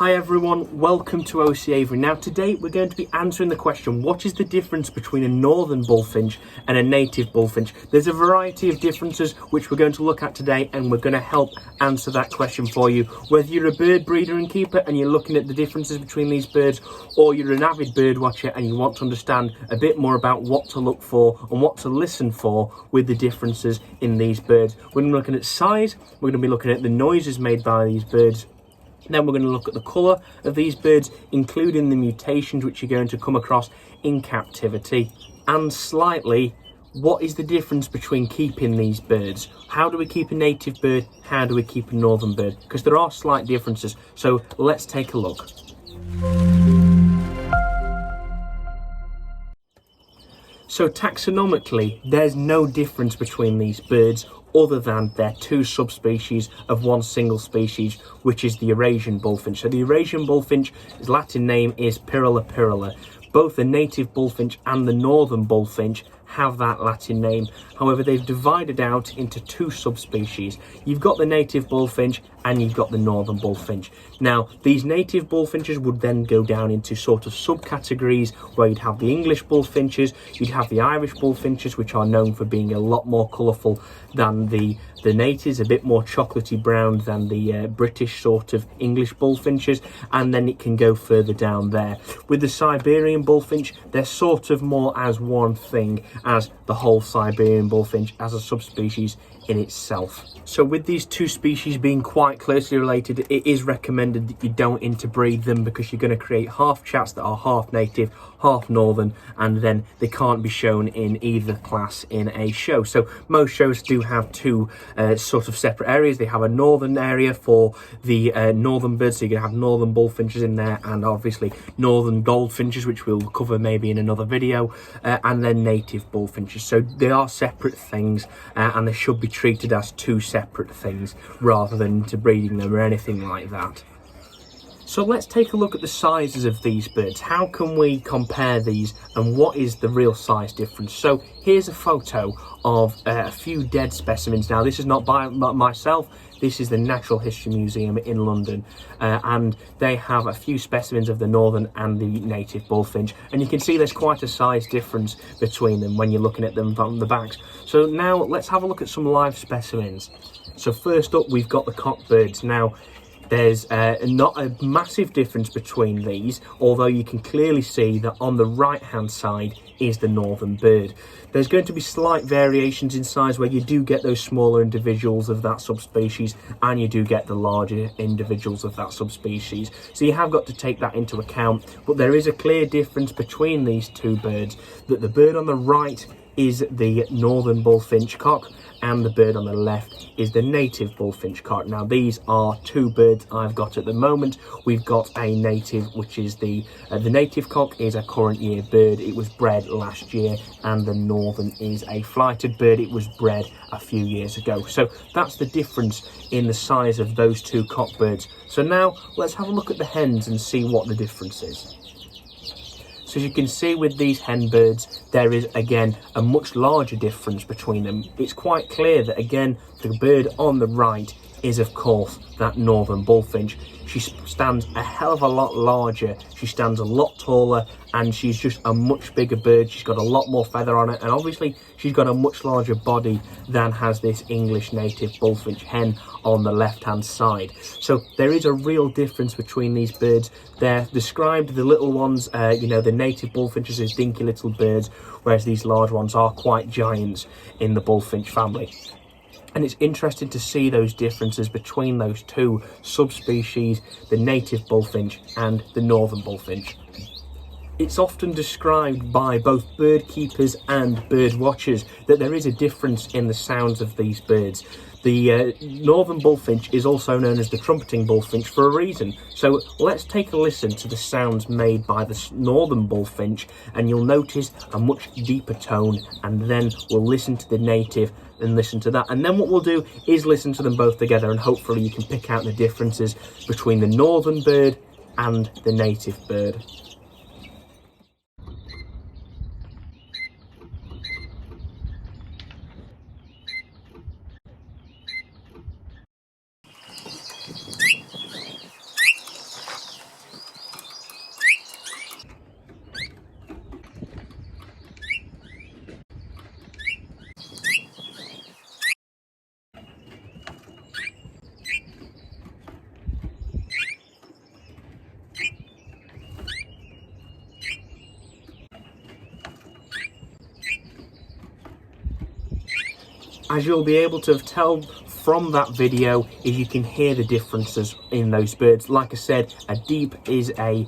Hi everyone, welcome to OC Aviary. Now today we're going to be answering the question, what is the difference between a northern bullfinch and a native bullfinch? There's a variety of differences which we're going to look at today, and we're going to help answer that question for you. Whether you're a bird breeder and keeper and you're looking at the differences between these birds, or you're an avid bird watcher and you want to understand a bit more about what to look for and what to listen for with the differences in these birds. We're going to be looking at size, we're going to be looking at the noises made by these birds. Then we're going to look at the colour of these birds, including the mutations which you're going to come across in captivity, and slightly, what is the difference between keeping these birds? How do we keep a native bird? How do we keep a northern bird? Because there are slight differences, so let's take a look. So taxonomically, there's no difference between these birds other than they're two subspecies of one single species, which is the Eurasian bullfinch. So the Eurasian bullfinch, its Latin name is Pyrrhula. Both the native bullfinch and the northern bullfinch have that Latin name. However, they've divided out into two subspecies. You've got the native bullfinch and you've got the northern bullfinch. Now, these native bullfinches would then go down into sort of subcategories where you'd have the English bullfinches, you'd have the Irish bullfinches, which are known for being a lot more colourful than the natives, a bit more chocolatey brown than the British sort of English bullfinches, and then it can go further down there. With the Siberian bullfinch, they're sort of more as one thing as the whole Siberian bullfinch as a subspecies in itself. So with these two species being quite closely related, it is recommended that you don't interbreed them, because you're going to create half chats that are half native, half northern, and then they can't be shown in either class in a show. So most shows do have two sort of separate areas. They have a northern area for the northern birds, so you're going to have northern bullfinches in there, and obviously northern goldfinches, which we'll cover maybe in another video, and then native bullfinches. So they are separate things, and they should be treated as two separate things rather than interbreeding them or anything like that. So let's take a look at the sizes of these birds. How can we compare these, and what is the real size difference? So here's a photo of a few dead specimens. Now, this is not by myself. This is the Natural History Museum in London, and they have a few specimens of the northern and the native bullfinch, and you can see there's quite a size difference between them when you're looking at them from the backs. So now let's have a look at some live specimens. So first up, we've got the cockbirds. Now, there's not a massive difference between these, although you can clearly see that on the right hand side is the northern bird. There's going to be slight variations in size where you do get those smaller individuals of that subspecies, and you do get the larger individuals of that subspecies. So you have got to take that into account, but there is a clear difference between these two birds, that the bird on the right is the northern bullfinch cock, and the bird on the left is the native bullfinch cock. Now, these are two birds I've got at the moment. We've got a native, which is the native cock is a current year bird. It was bred last year, and the northern is a flighted bird. It was bred a few years ago. So that's the difference in the size of those two cock birds. So now let's have a look at the hens and see what the difference is. So as you can see with these hen birds, there is again a much larger difference between them. It's quite clear that again, the bird on the right is of course that northern bullfinch. She stands a hell of a lot larger, she stands a lot taller, and she's just a much bigger bird. She's got a lot more feather on it, and obviously she's got a much larger body than has this English native bullfinch hen on the left hand side. So there is a real difference between these birds. They're described, the little ones, the native bullfinches, as dinky little birds, whereas these large ones are quite giants in the bullfinch family. And it's interesting to see those differences between those two subspecies, the native bullfinch and the northern bullfinch. It's often described by both bird keepers and bird watchers that there is a difference in the sounds of these birds. The northern bullfinch is also known as the trumpeting bullfinch for a reason. So let's take a listen to the sounds made by the northern bullfinch, and you'll notice a much deeper tone, and then we'll listen to the native and listen to that. And then what we'll do is listen to them both together, and hopefully you can pick out the differences between the northern bird and the native bird. as you'll be able to tell from that video, is you can hear the differences in those birds. Like I said, a deep is a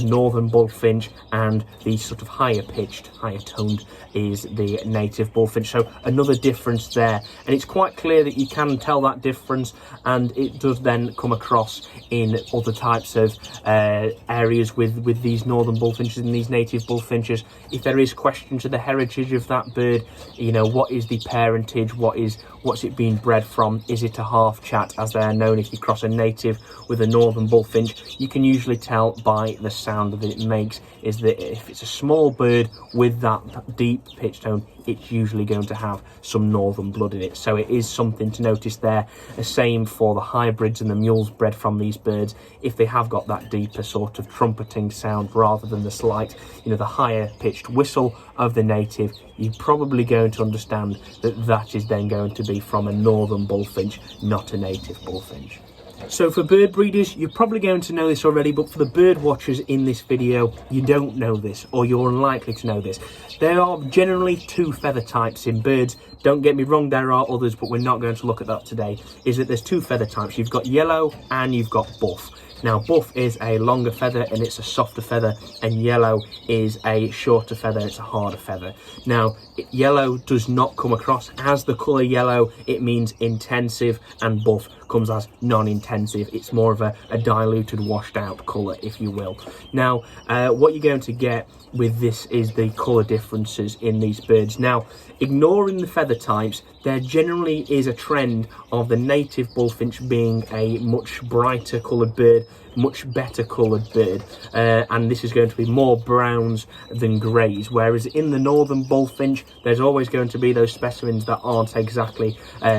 northern bullfinch, and the sort of higher pitched, higher toned is the native bullfinch. So another difference there, and it's quite clear that you can tell that difference, and it does then come across in other types of areas with these northern bullfinches and these native bullfinches. If there is question to the heritage of that bird, you know, what is the parentage, what's it being bred from? Is it a half chat, as they are known? If you cross a native with a northern bullfinch, you can usually tell by the sound that it makes, is that if it's a small bird with that deep pitch tone, it's usually going to have some northern blood in it. So it is something to notice there. The same for the hybrids and the mules bred from these birds. If they have got that deeper sort of trumpeting sound rather than the slight, you know, the higher pitched whistle of the native, you're probably going to understand that that is then going to be from a northern bullfinch, not a native bullfinch. So for bird breeders, you're probably going to know this already, but for the bird watchers in this video, you don't know this, or you're unlikely to know this. There are generally two feather types in birds. Don't get me wrong, there are others, but we're not going to look at that today. Is that there's two feather types. You've got yellow and you've got buff. Now, buff is a longer feather and it's a softer feather, and yellow is a shorter feather, it's a harder feather. Now, yellow does not come across as the colour yellow. It means intensive, and buff comes as non-intensive. It's more of a diluted, washed out colour, if you will. Now, what you're going to get with this is the colour differences in these birds. Now, ignoring the feather types, there generally is a trend of the native bullfinch being a much brighter coloured bird, much better coloured bird, and this is going to be more browns than greys, whereas in the northern bullfinch there's always going to be those specimens that aren't exactly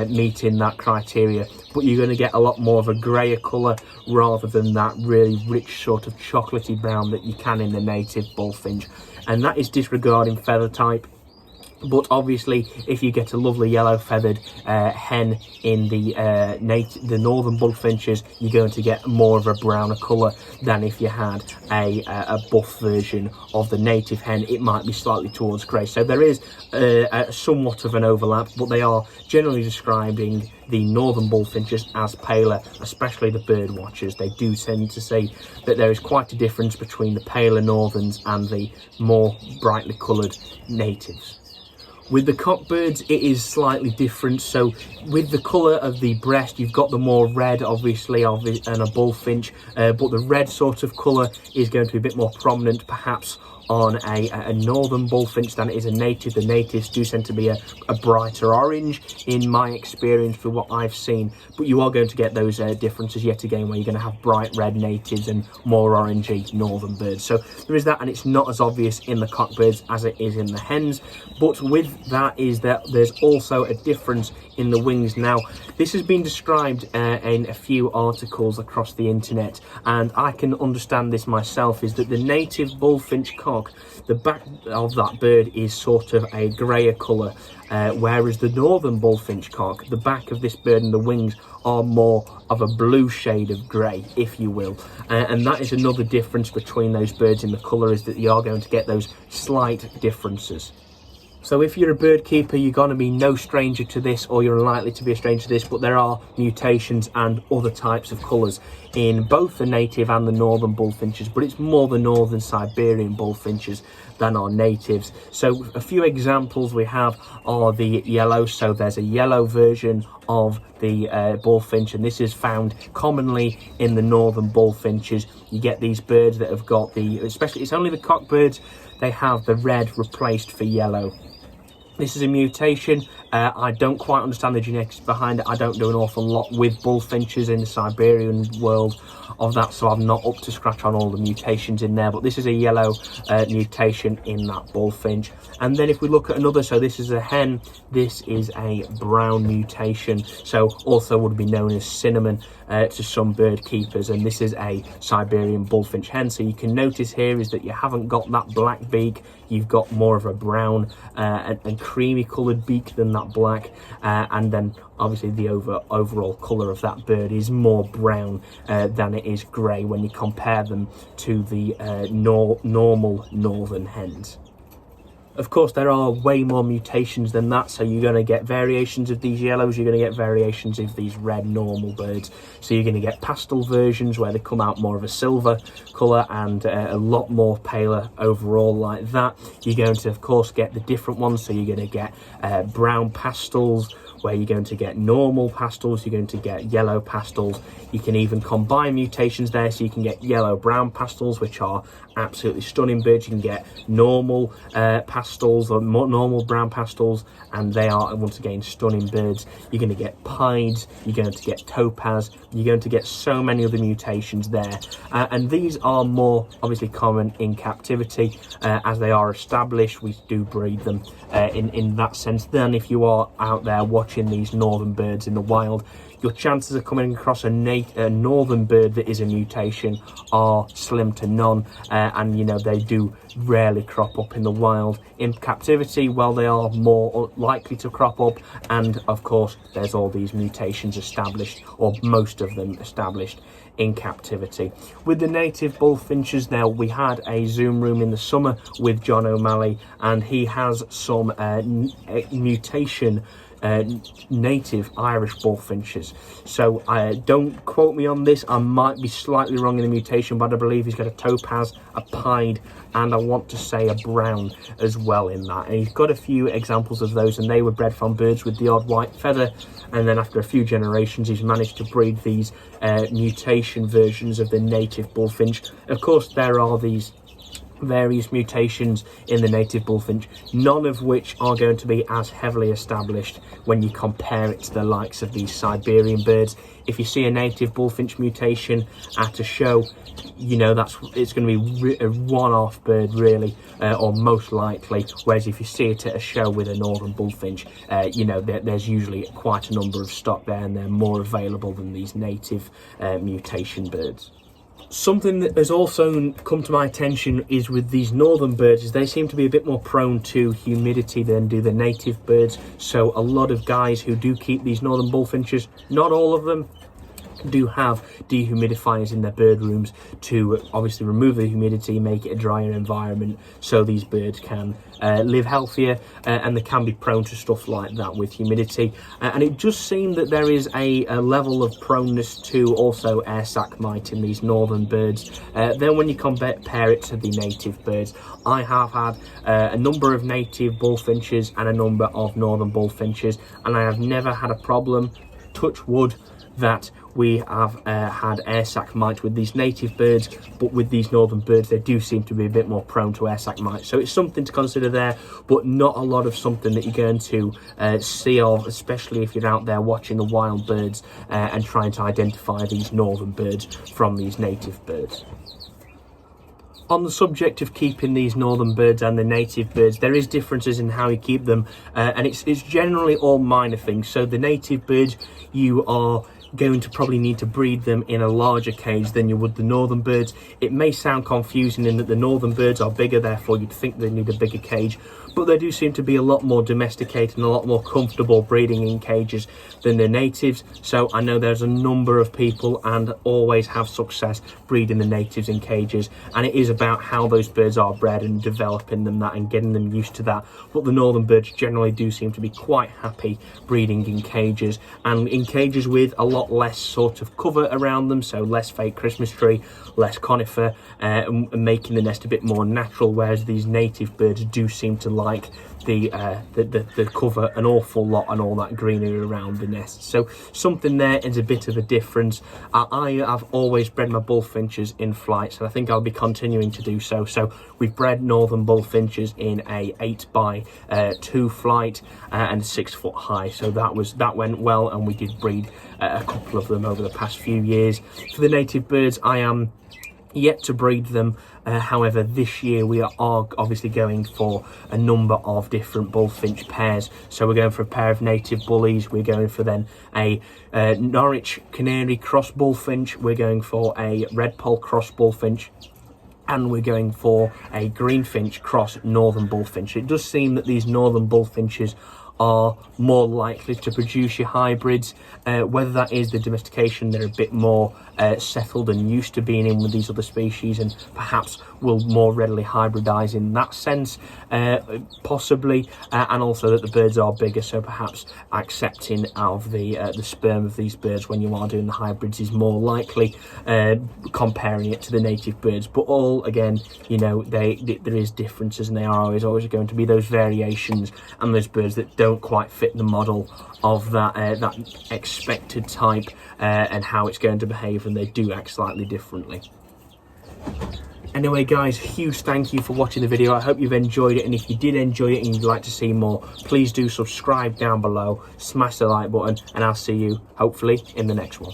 meeting that criteria, but you're going to get a lot more of a greyer colour rather than that really rich sort of chocolatey brown that you can in the native bullfinch, and that is disregarding feather type. But obviously, if you get a lovely yellow feathered hen in the northern bullfinches, you're going to get more of a browner colour than if you had a buff version of the native hen. It might be slightly towards grey. So there is somewhat of an overlap, but they are generally describing the northern bullfinches as paler, especially the bird watchers. They do tend to say that there is quite a difference between the paler northerns and the more brightly coloured natives. With the cockbirds, it is slightly different. So with the colour of the breast, you've got the more red, obviously, and a bullfinch, but the red sort of colour is going to be a bit more prominent, perhaps, on a northern bullfinch than it is a native. The natives do tend to be a brighter orange in my experience for what I've seen, but you are going to get those differences yet again, where you're going to have bright red natives and more orangey northern birds. So there is that, and it's not as obvious in the cockbirds as it is in the hens. But with that is that there's also a difference in the wings. Now, this has been described in a few articles across the internet, and I can understand this myself, is that the native bullfinch cock, the back of that bird is sort of a greyer colour, whereas the northern bullfinch cock, the back of this bird and the wings are more of a blue shade of grey, if you will, and that is another difference between those birds in the colour, is that you are going to get those slight differences. So if you're a bird keeper, you're going to be no stranger to this, or you're unlikely to be a stranger to this, but there are mutations and other types of colours in both the native and the northern bullfinches, but it's more the northern Siberian bullfinches than our natives. So a few examples we have are the yellow. So there's a yellow version of the bullfinch, and this is found commonly in the northern bullfinches. You get these birds that have got especially, it's only the cockbirds, they have the red replaced for yellow. This is a mutation. I don't quite understand the genetics behind it. I don't do an awful lot with bullfinches in the Siberian world of that, so I'm not up to scratch on all the mutations in there, but this is a yellow mutation in that bullfinch. And then if we look at another, so this is a hen, this is a brown mutation, so also would be known as cinnamon to some bird keepers, and this is a Siberian bullfinch hen. So you can notice here is that you haven't got that black beak, you've got more of a brown and creamy coloured beak than that black, and then obviously the overall colour of that bird is more brown than it is grey when you compare them to the normal northern hens. Of course, there are way more mutations than that, so you're going to get variations of these yellows, you're going to get variations of these red normal birds. So you're going to get pastel versions where they come out more of a silver colour and a lot more paler overall like that. You're going to, of course, get the different ones, so you're going to get brown pastels, where you're going to get normal pastels, you're going to get yellow pastels. You can even combine mutations there, so you can get yellow-brown pastels, which are absolutely stunning birds. You can get normal pastels or normal brown pastels, and they are, once again, stunning birds. You're going to get pieds, you're going to get topaz, you're going to get so many other mutations there. And these are more, obviously, common in captivity. As they are established, we do breed them in that sense. Then if you are out there watching these northern birds in the wild, your chances of coming across a northern bird that is a mutation are slim to none, and you know, they do rarely crop up in the wild. In captivity, well, they are more likely to crop up, and of course there's all these mutations established, or most of them established, in captivity. With the native bullfinches, now, we had a Zoom room in the summer with John O'Malley, and he has some mutation native Irish bullfinches. So don't quote me on this, I might be slightly wrong in the mutation, but I believe he's got a topaz, a pied, and I want to say a brown as well in that. And he's got a few examples of those, and they were bred from birds with the odd white feather, and then after a few generations he's managed to breed these mutation versions of the native bullfinch. Of course, there are these various mutations in the native bullfinch, none of which are going to be as heavily established when you compare it to the likes of these Siberian birds. If you see a native bullfinch mutation at a show, you know it's going to be a one-off bird, really, or most likely. Whereas if you see it at a show with a northern bullfinch, you know, there's usually quite a number of stock there, and they're more available than these native mutation birds. Something that has also come to my attention is with these northern birds is they seem to be a bit more prone to humidity than do the native birds. So a lot of guys who do keep these northern bullfinches, not all of them, do have dehumidifiers in their bird rooms to obviously remove the humidity, make it a drier environment, so these birds can live healthier, and they can be prone to stuff like that with humidity. And it just seemed that there is a level of proneness to also air sac mite in these northern birds. Then when you compare it to the native birds, I have had a number of native bullfinches and a number of northern bullfinches, and I have never had a problem, touch wood, that we have had air sac mite with these native birds, but with these northern birds they do seem to be a bit more prone to air sac mite. So it's something to consider there, but not a lot of something that you're going to see of, especially if you're out there watching the wild birds and trying to identify these northern birds from these native birds. On the subject of keeping these northern birds and the native birds, there is differences in how you keep them, and it's generally all minor things. So the native birds, you are going to probably need to breed them in a larger cage than you would the northern birds. It may sound confusing in that the northern birds are bigger, therefore you'd think they need a bigger cage, but they do seem to be a lot more domesticated and a lot more comfortable breeding in cages than the natives. So I know there's a number of people and always have success breeding the natives in cages, and it is about how those birds are bred and developing them that and getting them used to that. But the northern birds generally do seem to be quite happy breeding in cages, and in cages with a lot less sort of cover around them, so less fake Christmas tree, less conifer, and making the nest a bit more natural, whereas these native birds do seem to like the cover an awful lot and all that greenery around the nest. So something there is a bit of a difference. I have always bred my bullfinches in flights, and I think I'll be continuing to do so. So we've bred northern bullfinches in a 8x2 flight and 6 foot high, so that went well, and we did breed a couple of them over the past few years. For the native birds, I am yet to breed them. However, this year we are obviously going for a number of different bullfinch pairs. So we're going for a pair of native bullies, we're going for then a Norwich Canary cross bullfinch, we're going for a red poll cross bullfinch, and we're going for a greenfinch cross northern bullfinch. It does seem that these northern bullfinches are more likely to produce your hybrids. Whether that is the domestication, they're a bit more settled and used to being in with these other species, and perhaps will more readily hybridize in that sense, possibly, and also that the birds are bigger, so perhaps accepting of the sperm of these birds when you are doing the hybrids is more likely, comparing it to the native birds. But all, again, you know, there is differences, and there are always going to be those variations and those birds that don't quite fit the model of that expected type, and how it's going to behave, and they do act slightly differently. Anyway guys, huge thank you for watching the video. I hope you've enjoyed it, and if you did enjoy it and you'd like to see more, please do subscribe down below, smash the like button, and I'll see you hopefully in the next one.